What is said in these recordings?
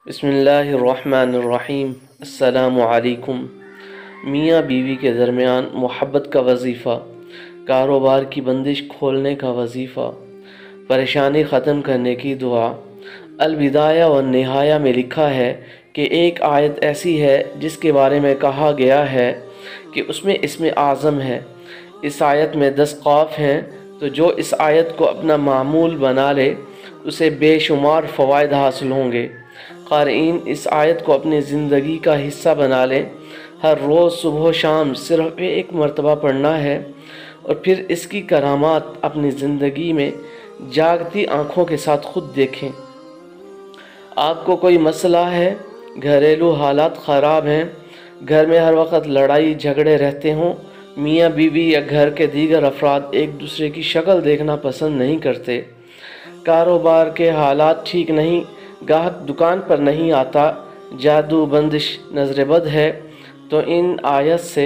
بسم اللہ الرحمن الرحیم۔ السلام علیکم۔ میاں بیوی کے درمیان محبت کا وظیفہ، کاروبار کی بندش کھولنے کا وظیفہ، پریشانی ختم کرنے کی دعا۔ البدایہ والنہایہ میں لکھا ہے کہ ایک آیت ایسی ہے جس کے بارے میں کہا گیا ہے کہ اس میں اسم اعظم ہے۔ اس آیت میں 10 قاف ہیں، تو جو اس آیت کو اپنا معمول بنا لے اسے بے شمار فوائد حاصل ہوں گے۔ قارئین اس آیت کو اپنی زندگی کا حصہ بنا لیں۔ ہر روز صبح و شام صرف ایک مرتبہ پڑھنا ہے اور پھر اس کی کرامات اپنی زندگی میں جاگتی آنکھوں کے ساتھ خود دیکھیں۔ آپ کو کوئی مسئلہ ہے، گھریلو حالات خراب ہیں، گھر میں ہر وقت لڑائی جھگڑے رہتے ہوں، میاں بیوی یا گھر کے دیگر افراد ایک دوسرے کی شکل دیکھنا پسند نہیں کرتے، کاروبار کے حالات ٹھیک نہیں، گاہک دکان پر نہیں آتا، جادو بندش نظر بد ہے، تو ان آیت سے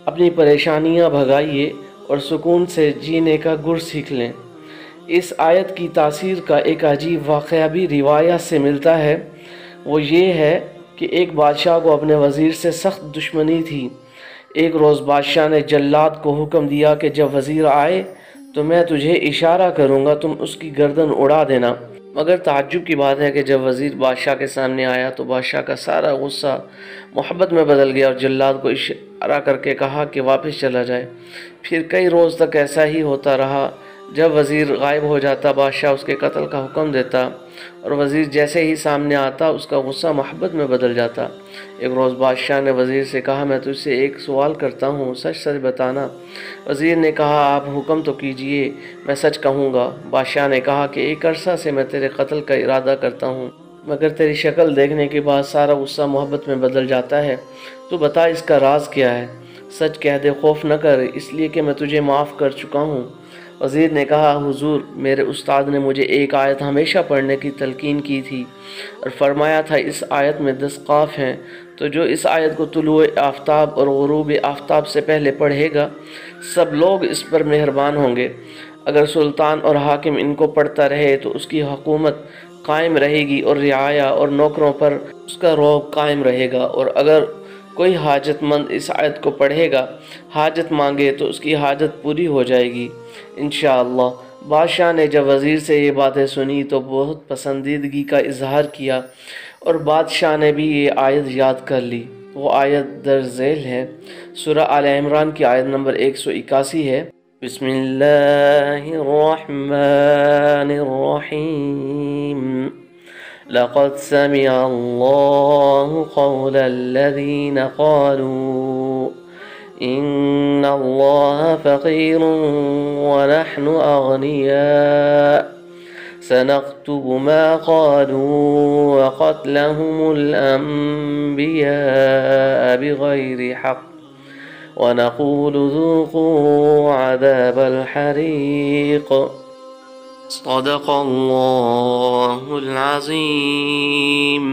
اپنی پریشانیاں بھگائیے اور سکون سے جینے کا گر سیکھ لیں۔ اس آیت کی تاثیر کا ایک عجیب واقعہ بھی روایات سے ملتا ہے۔ وہ یہ ہے کہ ایک بادشاہ کو اپنے وزیر سے سخت دشمنی تھی۔ ایک روز بادشاہ نے جلاد کو حکم دیا کہ جب وزیر آئے تو میں تجھے اشارہ کروں گا، تم اس کی گردن اڑا دینا۔ مگر تعجب کی بات ہے کہ جب وزیر بادشاہ کے سامنے آیا تو بادشاہ کا سارا غصہ محبت میں بدل گیا اور جلاد کو اشارہ کر کے کہا کہ واپس چلا جائے۔ پھر کئی روز تک ایسا ہی ہوتا رہا۔ جب وزیر غائب ہو جاتا بادشاہ اس کے قتل کا حکم دیتا اور وزیر جیسے ہی سامنے آتا اس کا غصہ محبت میں بدل جاتا۔ ایک روز بادشاہ نے وزیر سے کہا میں تجھ سے ایک سوال کرتا ہوں، سچ سچ بتانا۔ وزیر نے کہا آپ حکم تو کیجئے، میں سچ کہوں گا۔ بادشاہ نے کہا کہ ایک عرصہ سے میں تیرے قتل کا ارادہ کرتا ہوں، مگر تیری شکل دیکھنے کے بعد سارا غصہ محبت میں بدل جاتا ہے۔ تو بتا اس کا راز کیا ہے؟ سچ کہہ دے، خوف نہ کر، اس لیے کہ میں تجھے معاف کر چکا ہوں۔ وزیر نے کہا حضور، میرے استاد نے مجھے ایک آیت ہمیشہ پڑھنے کی تلقین کی تھی اور فرمایا تھا اس آیت میں 10 قاف ہیں، تو جو اس آیت کو طلوع آفتاب اور غروب آفتاب سے پہلے پڑھے گا سب لوگ اس پر مہربان ہوں گے۔ اگر سلطان اور حاکم ان کو پڑھتا رہے تو اس کی حکومت قائم رہے گی اور رعایا اور نوکروں پر اس کا رعب قائم رہے گا، اور اگر کوئی حاجت مند اس آیت کو پڑھے گا، حاجت مانگے تو اس کی حاجت پوری ہو جائے گی انشاءاللہ۔ بادشاہ نے جب وزیر سے یہ باتیں سنی تو بہت پسندیدگی کا اظہار کیا اور بادشاہ نے بھی یہ آیت یاد کر لی۔ وہ آیت درج ذیل ہے، سورہ آل عمران کی آیت نمبر 181 ہے۔ بسم اللہ الرحمن الرحیم۔ لقد سمع الله قول الذين قالوا إن الله فقير ونحن أغنياء سنكتب ما قالوا وقتلهم الأنبياء بغير حق ونقول ذوقوا عذاب الحريق۔ صدق اللہ العظیم۔